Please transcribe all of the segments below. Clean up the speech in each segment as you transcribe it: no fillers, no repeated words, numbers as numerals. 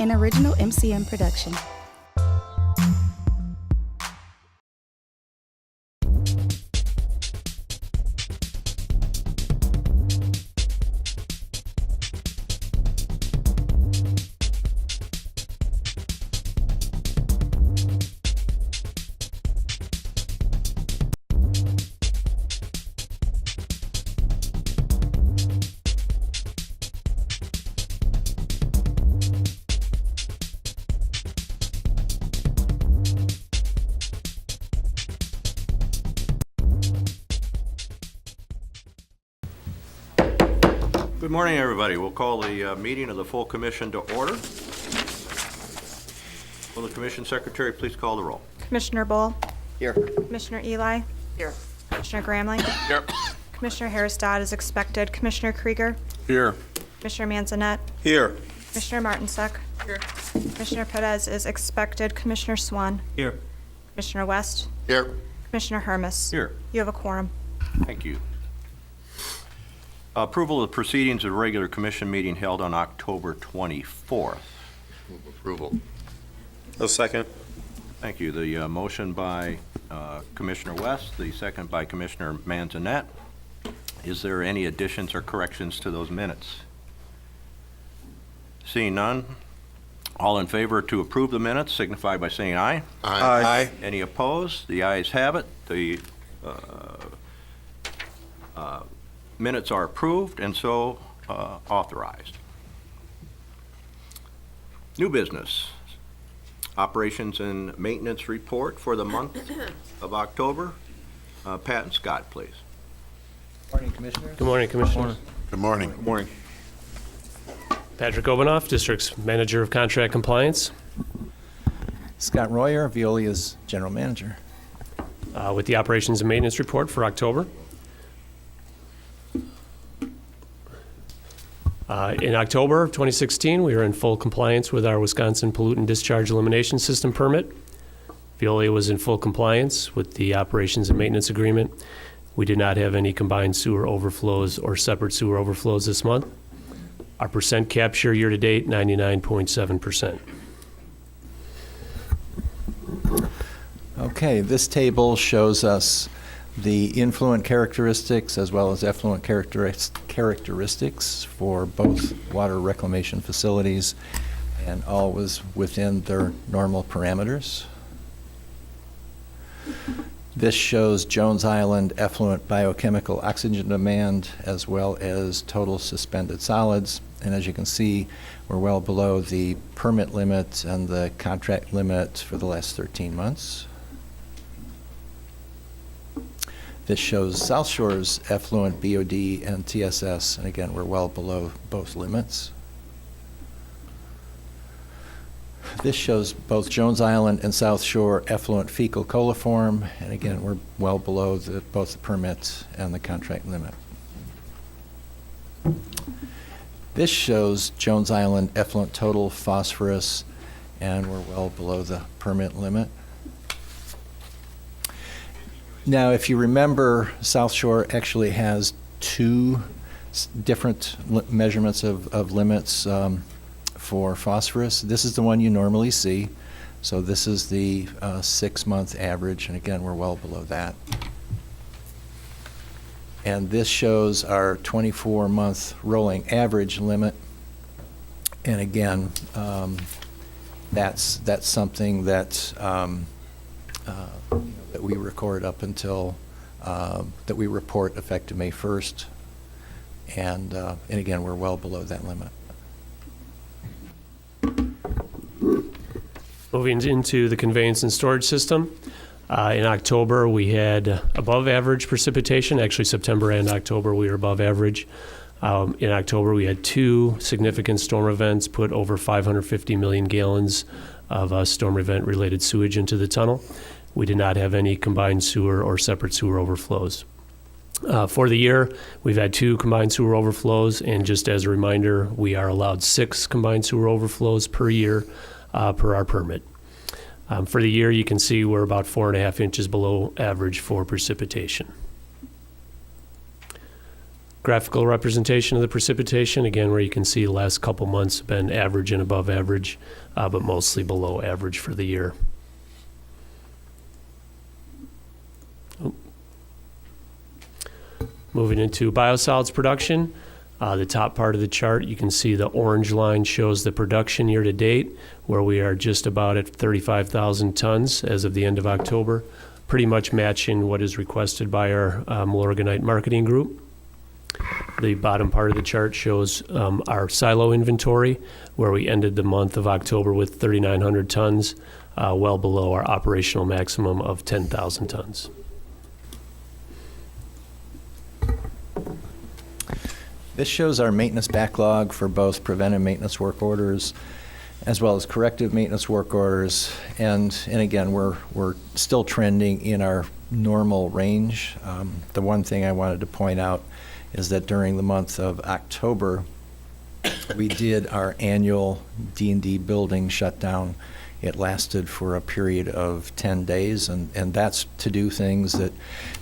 an original MCM production. Good morning, everybody. We'll call the meeting of the full commission to order. Will the commission secretary please call the roll? Commissioner Bull. Here. Commissioner Eli. Here. Commissioner Gramling. Here. Commissioner Harris Dodd is expected. Commissioner Krieger. Here. Commissioner Manzanet. Here. Commissioner Martinsek. Here. Commissioner Perez is expected. Commissioner Swan. Here. Commissioner West. Here. Commissioner Hermes. Here. You have a quorum. Thank you. Approval of the proceedings of the regular commission meeting held on October 24th. Move approval. A second. Thank you. The motion by Commissioner West, the second by Commissioner Manzanet. Is there any additions or corrections to those minutes? Seeing none, all in favor to approve the minutes signify by saying aye. Aye. Any opposed? The ayes have it. The minutes are approved and so authorized. New business. Operations and maintenance report for the month of October. Pat and Scott, please. Morning, Commissioners. Good morning, Commissioners. Good morning. Good morning. Patrick Obanoff, District's Manager of Contract Compliance. Scott Royer, Veolia's General Manager. With the Operations and Maintenance Report for October. In October of 2016, we were in full compliance with our Wisconsin Pollutant Discharge Elimination System permit. Veolia was in full compliance with the Operations and Maintenance Agreement. We did not have any combined sewer overflows or separate sewer overflows this month. Our percent capture year-to-date, 99.7%. Okay, this table shows us the influent characteristics as well as effluent characteristics for both water reclamation facilities, and all was within their normal parameters. This shows Jones Island effluent biochemical oxygen demand as well as total suspended solids. And as you can see, we're well below the permit limit and the contract limit for the last 13 months. This shows South Shore's effluent BOD and TSS, and again, we're well below both limits. This shows both Jones Island and South Shore effluent fecal coliform, and again, we're well below both the permit and the contract limit. This shows Jones Island effluent total phosphorus, and we're well below the permit limit. Now, if you remember, South Shore actually has two different measurements of limits for phosphorus. This is the one you normally see. So this is the 6-month average, and again, we're well below that. And this shows our 24-month rolling average limit. And again, that's something that that we record up until that we report effective May 1st, and again, we're well below that limit. Moving into the conveyance and storage system. In October, we had above average precipitation. Actually, September and October, we were above average. In October, we had 2 significant storm events, put over 550 million gallons of storm event-related sewage into the tunnel. We did not have any combined sewer or separate sewer overflows. For the year, we've had 2 combined sewer overflows, and just as a reminder, we are allowed 6 combined sewer overflows per year per our permit. For the year, you can see we're about 4.5 inches below average for precipitation. graphical representation of the precipitation, again, where you can see the last couple months have been average and above average, but mostly below average for the year. Moving into biosolids production, the top part of the chart, you can see the orange line shows the production year to date, where we are just about at 35,000 tons as of the end of October, pretty much matching what is requested by our Milorganite marketing group. The bottom part of the chart shows our silo inventory, where we ended the month of October with 3,900 tons, well below our operational maximum of 10,000 tons. This shows our maintenance backlog for both preventive maintenance work orders as well as corrective maintenance work orders. And again, we're still trending in our normal range. The one thing I wanted to point out is that during the month of October, we did our annual D&D building shutdown. It lasted for a period of 10 days, and that's to do things that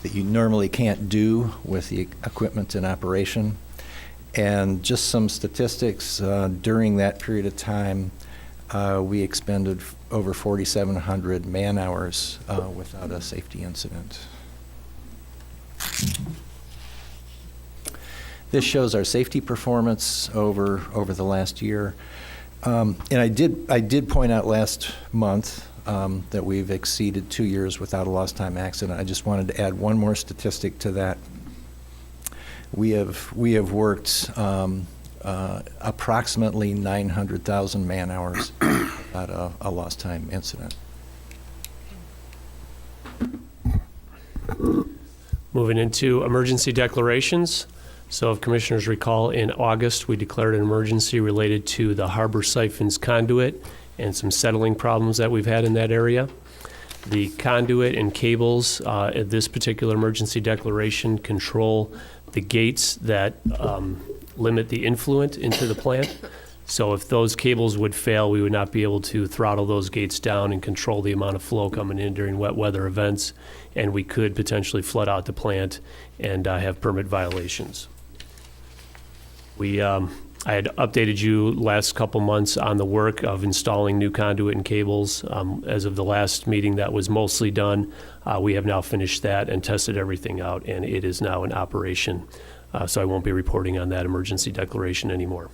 you normally can't do with the equipment in operation. And just some statistics, during that period of time, we expended over 4,700 man-hours without a safety incident. This shows our safety performance over the last year. And I did point out last month that we've exceeded 2 years without a lost time accident. I just wanted to add one more statistic to that. We have worked approximately 900,000 man-hours without a lost time incident. Moving into emergency declarations. So if commissioners recall, in August, we declared an emergency related to the harbor siphons conduit and some settling problems that we've had in that area. The conduit and cables at this particular emergency declaration control the gates that limit the influent into the plant. So if those cables would fail, we would not be able to throttle those gates down and control the amount of flow coming in during wet weather events, and we could potentially flood out the plant and have permit violations. I had updated you last couple months on the work of installing new conduit and cables. As of the last meeting, that was mostly done. We have now finished that and tested everything out, and it is now in operation. So I won't be reporting on that emergency declaration anymore.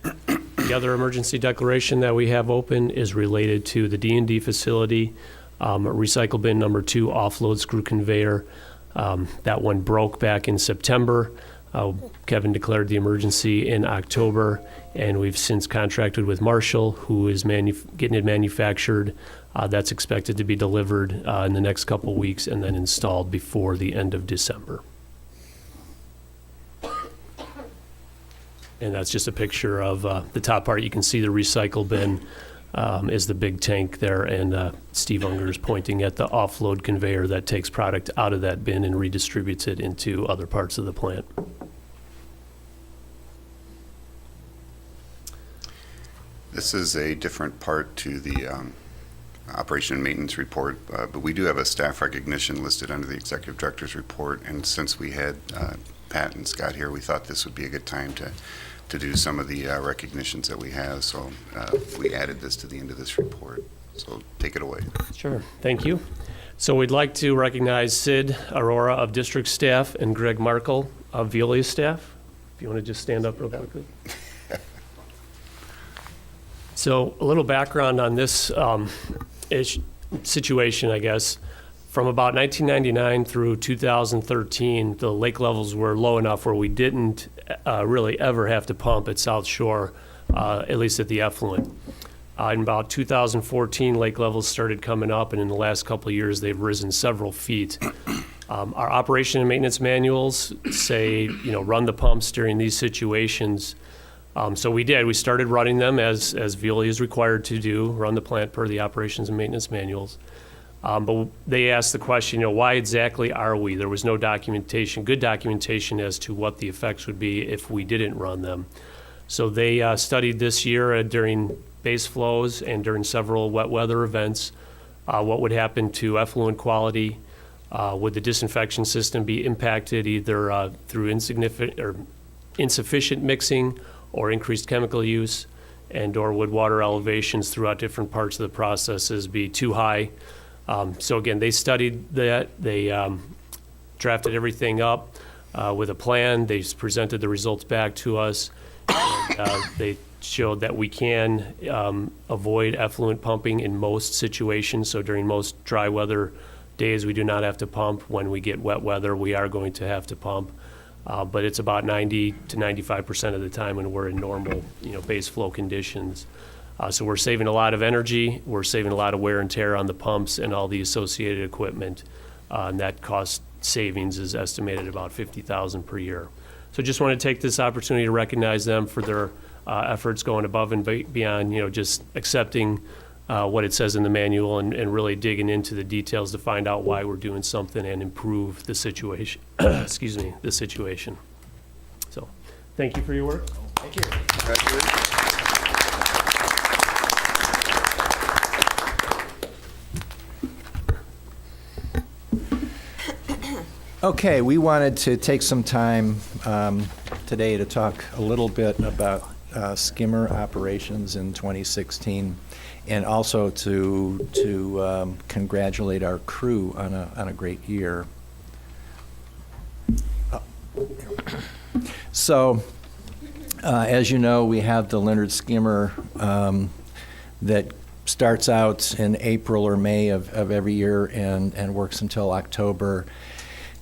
The other emergency declaration that we have open is related to the D&D facility, recycle bin number 2 offload screw conveyor. That one broke back in September. Kevin declared the emergency in October, and we've since contracted with Marshall, who is getting it manufactured. That's expected to be delivered in the next couple weeks and then installed before the end of December. And that's just a picture of the top part. You can see the recycle bin is the big tank there, and Steve Unger is pointing at the offload conveyor that takes product out of that bin and redistributes it into other parts of the plant. This is a different part to the operation and maintenance report, but we do have a staff recognition listed under the executive director's report, and since we had Pat and Scott here, we thought this would be a good time to do some of the recognitions that we have, so we added this to the end of this report. So take it away. Sure, thank you. So we'd like to recognize Sid Aurora of district staff and Greg Markle of Veolia staff. If you want to just stand up real quickly. So a little background on this situation, I guess. From about 1999 through 2013, the lake levels were low enough where we didn't really ever have to pump at South Shore, at least at the effluent. In about 2014, lake levels started coming up, and in the last couple of years, they've risen several feet. Our operation and maintenance manuals say, run the pumps during these situations. So we did. We started running them as Veolia is required to do, run the plant per the operations and maintenance manuals. But they asked the question, why exactly are we? There was no documentation, good documentation as to what the effects would be if we didn't run them. So they studied this year during base flows and during several wet weather events, what would happen to effluent quality, Would the disinfection system be impacted either through insufficient mixing or increased chemical use? And/or would water elevations throughout different parts of the processes be too high? So again, they studied that. They drafted everything up with a plan. They presented the results back to us. And, they showed that we can avoid effluent pumping in most situations. So during most dry weather days, we do not have to pump. When we get wet weather, we are going to have to pump. But it's about 90 to 95% of the time when we're in normal, base flow conditions. So we're saving a lot of energy. We're saving a lot of wear and tear on the pumps and all the associated equipment. And that cost savings is estimated about $50,000 per year. So just want to take this opportunity to recognize them for their efforts going above and beyond, just accepting what it says in the manual and really digging into the details to find out why we're doing something and improve the situation. Excuse me, the situation. So, thank you for your work. Thank you. Congratulations. Okay, we wanted to take some time today to talk a little bit about skimmer operations in 2016, and also to congratulate our crew on a great year. So, as you know, we have the Leonard skimmer that starts out in April or May of every year and works until October.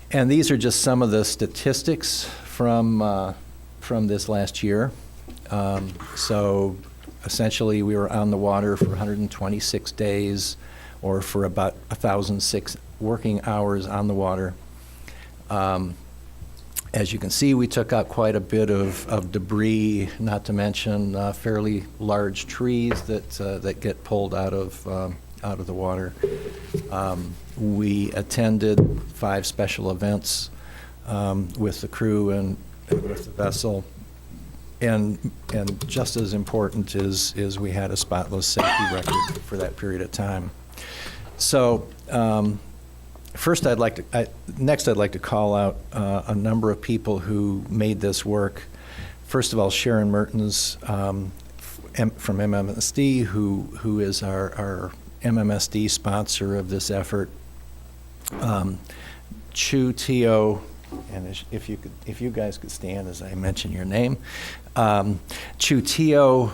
And these are just some of the statistics from this last year. So essentially, we were on the water for 126 days, or for about 1,006 working hours on the water. As you can see, we took out quite a bit of debris, not to mention fairly large trees that get pulled out of the water. We attended 5 special events with the crew and with the vessel. And just as important is we had a spotless safety record for that period of time. So next I'd like to call out a number of people who made this work. First of all, Sharon Mertens from MMSD, who is our MMSD sponsor of this effort. Chu Teo, and if you guys could stand as I mention your name. Chu Teo,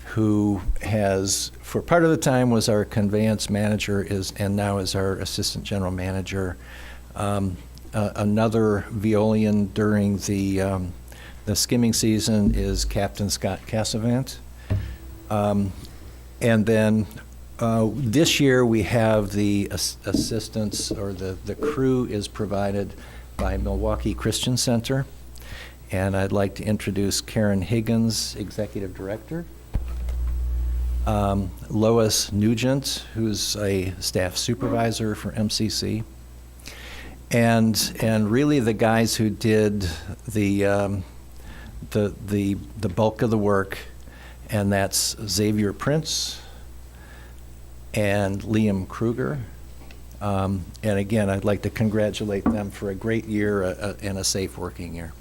who has, for part of the time, was our conveyance manager, and now is our assistant general manager. Another Veolian during the skimming season is Captain Scott Cassavant. And then this year we have the assistance, or the crew is provided by Milwaukee Christian Center. And I'd like to introduce Karen Higgins, Executive Director. Lois Nugent, who's a staff supervisor for MCC. And really the guys who did the bulk of the work, and that's Xavier Prince and Liam Kruger. And again, I'd like to congratulate them for a great year and a safe working year.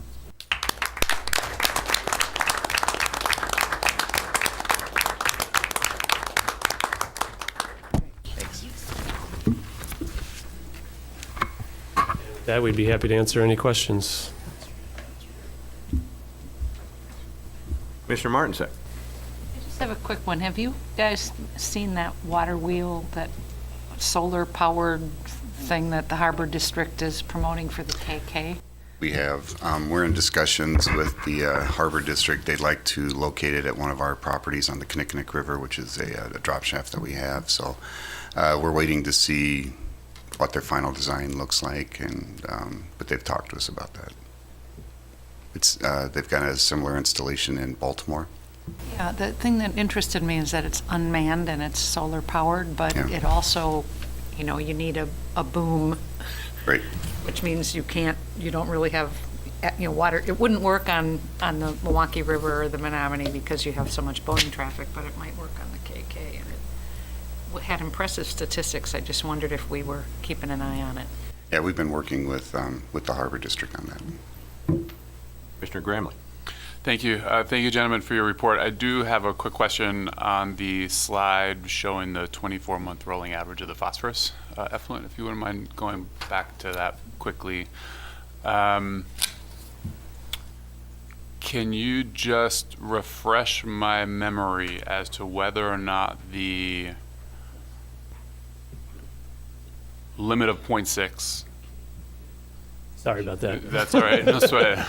With that, we'd be happy to answer any questions. Commissioner Martinsek. I just have a quick one. Have you guys seen that water wheel, that solar-powered thing that the Harbor District is promoting for the KK? We have. We're in discussions with the Harbor District. They'd like to locate it at one of our properties on the Kinnickinnick River, which is a drop shaft that we have. So we're waiting to see what their final design looks like, and but they've talked to us about that. It's they've got a similar installation in Baltimore. Yeah, the thing that interested me is that it's unmanned and it's solar-powered, but Yeah. it also, you need a boom, Right. which means you don't really have, water. It wouldn't work on the Milwaukee River or the Menominee because you have so much boating traffic, but it might work on the KK. And had impressive statistics. I just wondered if we were keeping an eye on it. Yeah, we've been working with the Harbor District on that. Commissioner Gramley. Thank you. Thank you, gentlemen, for your report. I do have a quick question on the slide showing the 24-month rolling average of the phosphorus effluent. If you wouldn't mind going back to that quickly. Can you just refresh my memory as to whether or not the limit of 0.6? Sorry about that. That's all right. No sweat.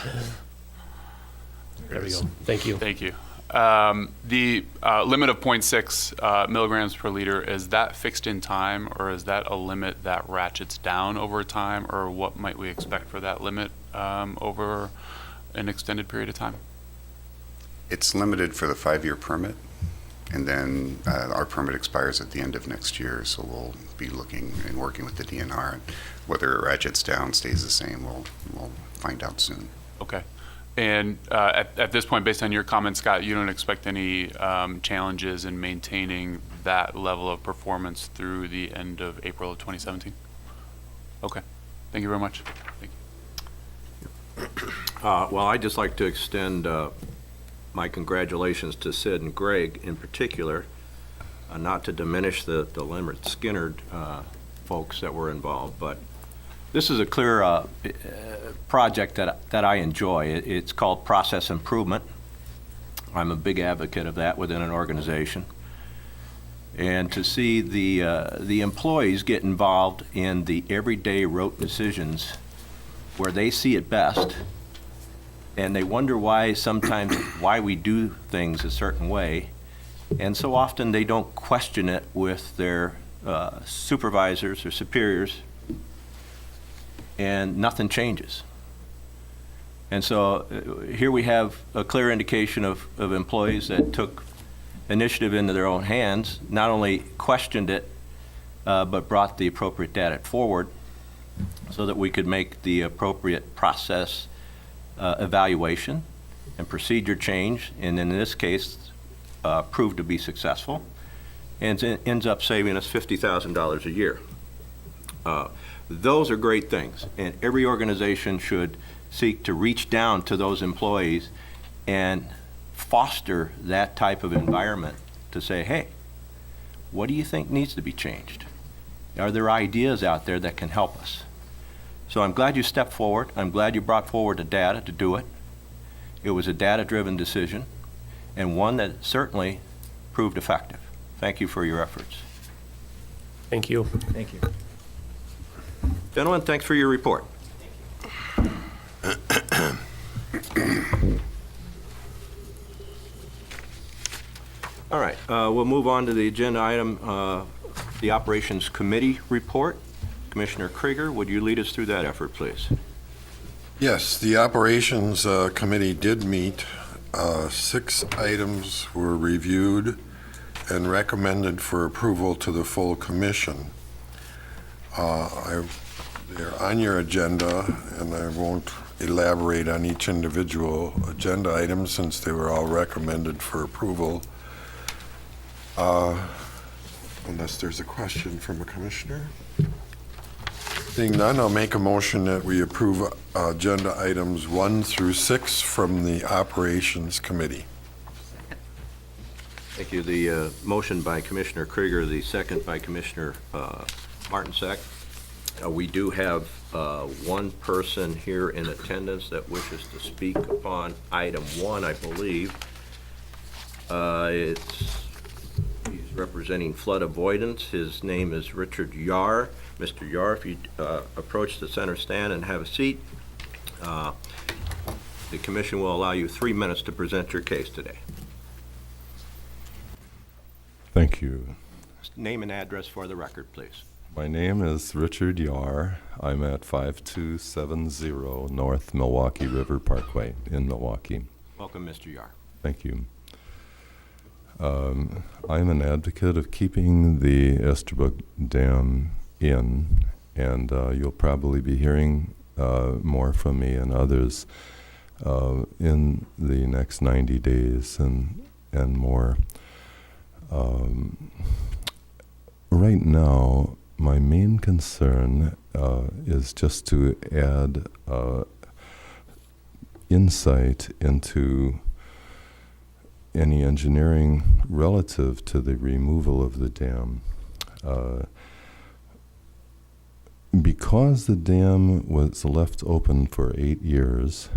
There we go. Thank you. Thank you. The limit of 0.6 milligrams per liter, is that fixed in time, or is that a limit that ratchets down over time, or what might we expect for that limit over an extended period of time? It's limited for the 5-year permit, and then our permit expires at the end of next year, so we'll be looking and working with the DNR. Whether it ratchets down, stays the same, we'll find out soon. Okay. And at this point, based on your comments, Scott, you don't expect any challenges in maintaining that level of performance through the end of April of 2017? Okay. Thank you very much. Thank you. Well, I'd just like to extend my congratulations to Sid and Greg in particular, not to diminish the Leonard Skinner folks that were involved, but this is a clear project that I enjoy. It's called process improvement. I'm a big advocate of that within an organization. And to see the employees get involved in the everyday rote decisions where they see it best, and they wonder why we do things a certain way, and so often they don't question it with their supervisors or superiors, and nothing changes. And so here we have a clear indication of employees that took initiative into their own hands, not only questioned it, but brought the appropriate data forward so that we could make the appropriate process evaluation and procedure change, and in this case, proved to be successful, and ends up saving us $50,000 a year. Those are great things, and every organization should seek to reach down to those employees and foster that type of environment to say, hey, what do you think needs to be changed? Are there ideas out there that can help us? So I'm glad you stepped forward. I'm glad you brought forward the data to do it. It was a data-driven decision, and one that certainly proved effective. Thank you for your efforts. Thank you. Thank you. Gentlemen, thanks for your report. All right, we'll move on to the agenda item, the Operations Committee report. Commissioner Krieger, would you lead us through that effort, please? Yes, the Operations Committee did meet. 6 items were reviewed and recommended for approval to the full commission. They're on your agenda, and I won't elaborate on each individual agenda item since they were all recommended for approval. Unless there's a question from a commissioner. Seeing none, I'll make a motion that we approve agenda items 1 through 6 from the Operations Committee. Thank you. The motion by Commissioner Krieger, the second by Commissioner Martinsek. We do have one person here in attendance that wishes to speak upon item 1, I believe. He's representing flood avoidance. His name is Richard Yar. Mr. Yar, if you approach the center stand and have a seat, the commission will allow you 3 minutes to present your case today. Thank you. Name and address for the record, please. My name is Richard Yar. I'm at 5270 North Milwaukee River Parkway in Milwaukee. Welcome, Mr. Yar. Thank you. I'm an advocate of keeping the Esterbrook Dam in, and you'll probably be hearing more from me and others in the next 90 days and more. right now, my main concern is just to add insight into any engineering relative to the removal of the dam. Because the dam was left open for 8 years,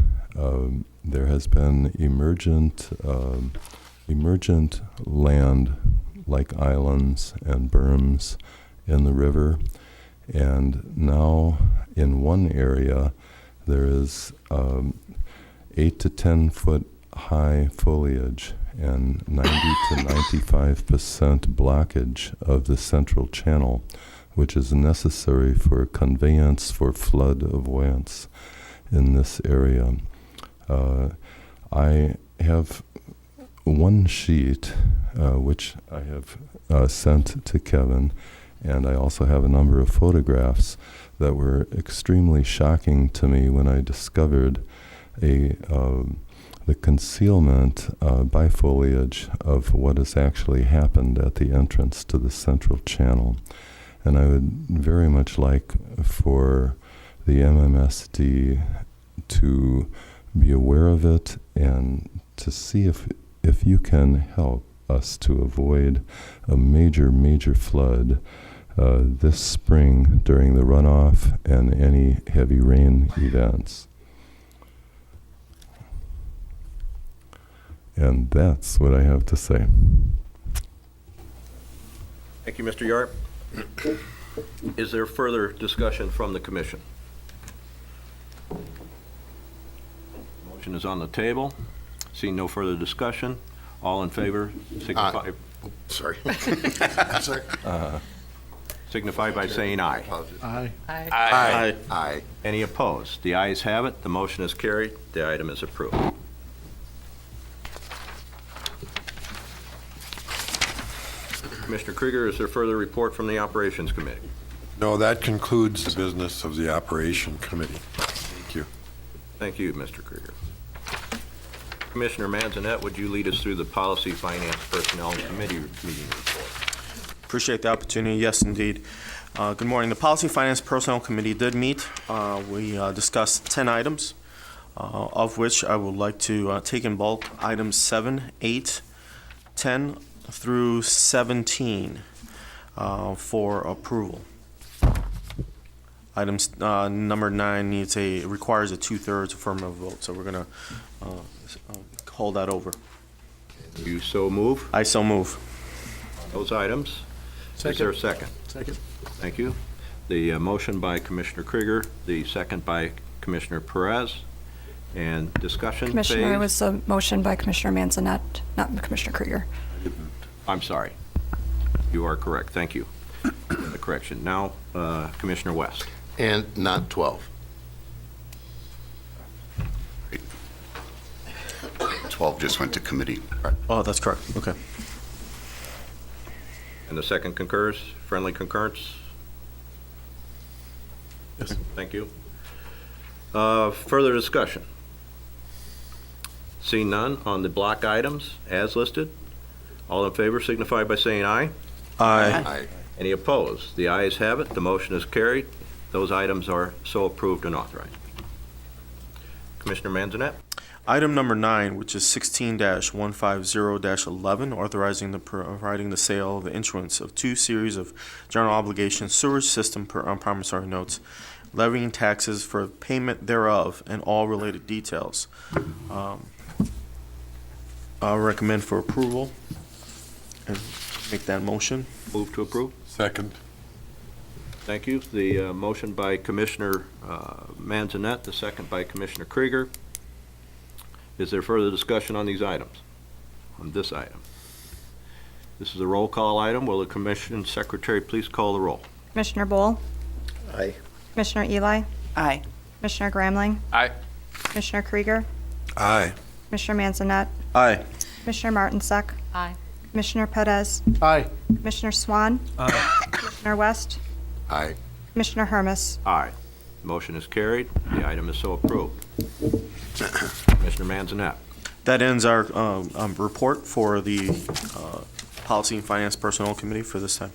there has been emergent land like islands and berms in the river, and now in one area there is 8 to 10 foot high foliage and 90 to 95% blockage of the central channel, which is necessary for conveyance for flood avoidance in this area. I have one sheet which I have sent to Kevin, and I also have a number of photographs that were extremely shocking to me when I discovered the concealment by foliage of what has actually happened at the entrance to the central channel. And I would very much like for the MMSD to be aware of it and to see if you can help us to avoid a major flood this spring during the runoff and any heavy rain events. And that's what I have to say. Thank you, Mr. Yarp. Is there further discussion from the commission? Motion is on the table. Seeing no further discussion, all in favor signify. Sorry. Sorry. Signify by saying aye. Aye. Aye. Aye. Any opposed? The ayes have it. The motion is carried. The item is approved. Commissioner Krieger, is there further report from the Operations Committee? No, that concludes the business of the Operation Committee. Thank you. Thank you, Mr. Krieger. Commissioner Manzanet, would you lead us through the Policy, Finance, Personnel Committee meeting report? Appreciate the opportunity. Yes, indeed. Good morning. The Policy, Finance, Personnel Committee did meet. We discussed 10 items, of which I would like to take in bulk items 7, 8, 10 through 17 for approval. Items number 9 requires a 2/3 affirmative vote, so we're going to hold that over. You so move? I so move. Those items. Is there a second? Second. Thank you. The motion by Commissioner Krieger, the second by Commissioner Perez, and discussion Commissioner, it phase. was a motion by Commissioner Manzanet, not Commissioner Krieger. I'm sorry. You are correct. Thank you for the correction. Now, Commissioner West. And not 12. 12 just went to committee. Oh, that's correct. Okay. And the second concurs? Friendly concurrence? Yes. Thank you. Further discussion? Seeing none on the block items as listed. All in favor signify by saying aye. Aye. Aye. Any opposed? The ayes have it. The motion is carried. Those items are so approved and authorized. Commissioner Manzanet? Item number 9, which is 16-150-11, authorizing providing the sale of the issuance of 2 series of general obligation sewage system promissory notes, levying taxes for payment thereof, and all related details. I'll recommend for approval and make that motion. Move to approve. Second. Thank you. The motion by Commissioner Manzanet, the second by Commissioner Krieger. Is there further discussion on these items? On this item? This is a roll call item. Will the Commission Secretary please call the roll? Commissioner Bohl? Aye. Commissioner Eli? Aye. Commissioner Gramling? Aye. Commissioner Krieger? Aye. Commissioner Manzanet? Aye. Commissioner Martinsek? Aye. Commissioner Perez? Aye. Commissioner Swan? Commissioner West? Aye. Commissioner Hermes? Aye. Motion is carried. The item is so approved. Commissioner Manzanet. That ends our report for the Policy and Finance Personnel Committee for this time.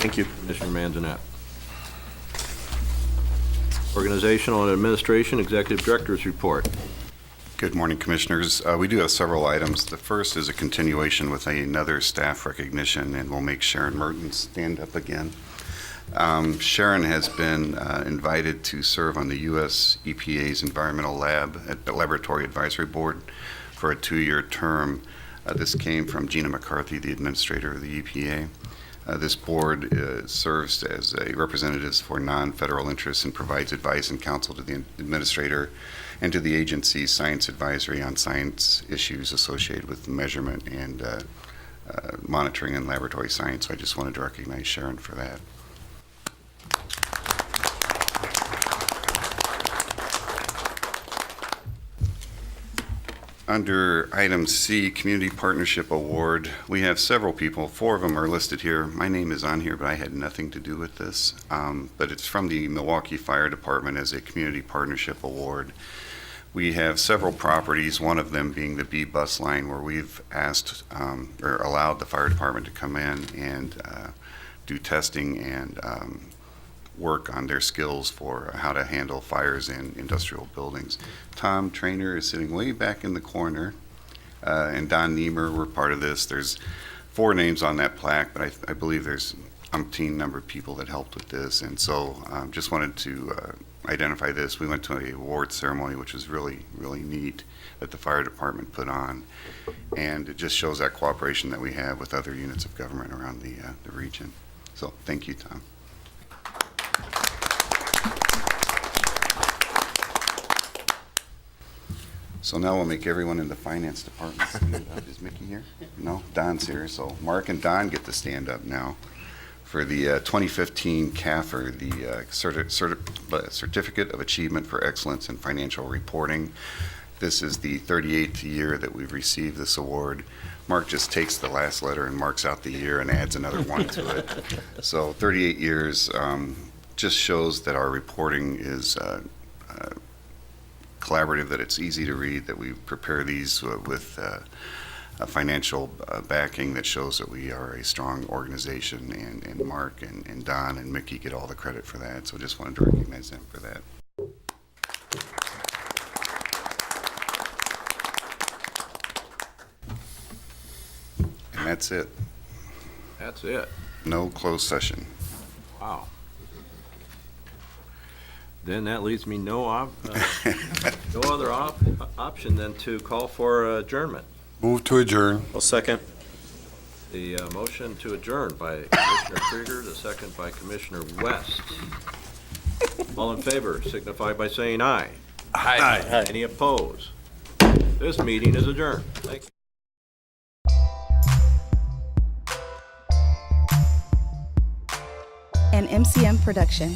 Thank you. Commissioner Manzanet. Organizational and Administration Executive Director's Report. Good morning, Commissioners. We do have several items. The first is a continuation with another staff recognition, and we'll make Sharon Mertens stand up again. Sharon has been invited to serve on the U.S. EPA's Environmental Laboratory Advisory Board for a 2-year term. This came from Gina McCarthy, the administrator of the EPA. This board serves as a representatives for non-federal interests and provides advice and counsel to the administrator and to the agency's science advisory on science issues associated with measurement and monitoring and laboratory science. So I just wanted to recognize Sharon for that. Under item C, Community Partnership Award, we have several people. 4 of them are listed here. My name is on here, but I had nothing to do with this. But it's from the Milwaukee Fire Department as a Community Partnership Award. We have several properties, one of them being the B bus line, where we've asked or allowed the fire department to come in and do testing and work on their skills for how to handle fires in industrial buildings. Tom Trainer is sitting way back in the corner, and Don Niemer were part of this. There's 4 names on that plaque, but I believe there's umpteen number of people that helped with this, and so just wanted to identify this. We went to an award ceremony, which was really, really neat, that the fire department put on, and it just shows that cooperation that we have with other units of government around the region. So thank you, Tom. So now we'll make everyone in the finance department stand up. Is Mickey here? No? Don's here. So Mark and Don get to stand up now for the 2015 CAFR, the Certificate of Achievement for Excellence in Financial Reporting. This is the 38th year that we've received this award. Mark just takes the last letter and marks out the year and adds another 1 to it. So 38 years just shows that our reporting is collaborative, that it's easy to read, that we prepare these with a financial backing that shows that we are a strong organization, and Mark and Don and Mickey get all the credit for that. So just wanted to recognize them for that. And that's it. That's it. No closed session. Wow. Then that leaves me no other option than to call for adjournment. Move to adjourn. I'll second. The motion to adjourn by Commissioner Krieger, the second by Commissioner West. All in favor signify by saying aye. Aye. Any opposed? This meeting is adjourned. Thank you. An MCM production.